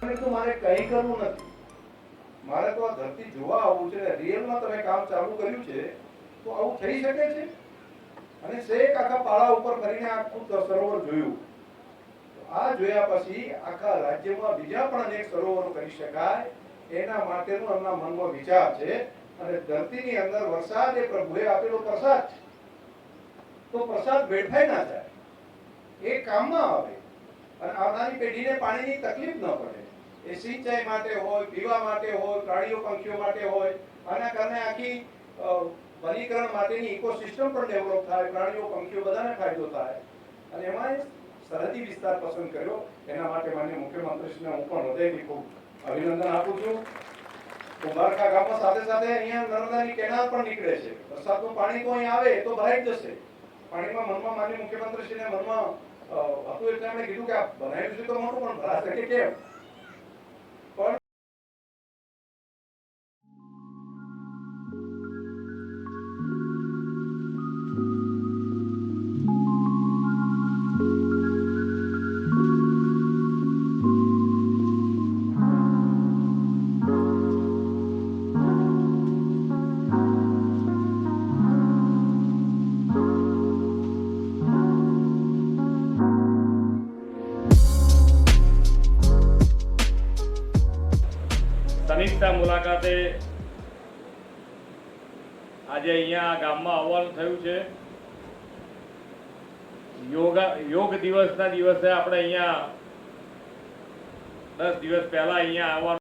મેં કીધું મારે કંઈ કરવું નથી, મારે તો આ ધરતી જોવા આવવું છે. રિયલમાં તમે કામ ચાલુ કર્યું છે તો આવું થઈ શકે છે? અને શેક આખા પાળા ઉપર ફરીને આખું સરોવર જોયું. આ જોયા પછી આખા રાજ્યમાં બીજા પણ અનેક સરોવરો કરી શકાય એના માટેનો એમના મનમાં વિચાર છે. અને ધરતીની અંદર વરસાદ એ પ્રભુએ આપેલો પ્રસાદ છે, તો પ્રસાદ વેડફાઈ ના જાય, એ કામમાં આવે અને આવનારી પેઢીને પાણીની તકલીફ ન પડે. એ સિંચાઈ માટે હોય, પીવા માટે હોય, પ્રાણીઓ પંખીઓ માટે હોય. આના કારણે આખી વનીકરણ માટેની ઇકોસિસ્ટમ પણ ડેવલપ થાય, પ્રાણીઓ પંખીઓ બધાને ફાયદો થાય. અને એમાં સરહદી વિસ્તાર પસંદ કર્યો. એના માટે માન્ય મુખ્યમંત્રીશ્રીને હું પણ હૃદયથી ખૂબ અભિનંદન આપું છું. કુંભારકા ગામમાં સાથે સાથે અહીંયા નર્મદાની કેનાલ પણ નીકળે છે. વરસાદનું પાણી તો અહીં આવે તો ભરાઈ જ જશે. પાણીમાં મનમાં માન્ય મુખ્યમંત્રીશ્રીને મનમાં હતું એટલે એમણે કીધું કે આ બનાવ્યું છે તો મોટું, પણ ભરાશે કે કેમ? પણ સનિષ્ઠા મુલાકાતે આજે અહીંયા ગામમાં આવવાનું થયું છે. યોગ દિવસના દિવસે આપણે અહીંયા 10 દિવસ પહેલા અહીંયા આવવાનું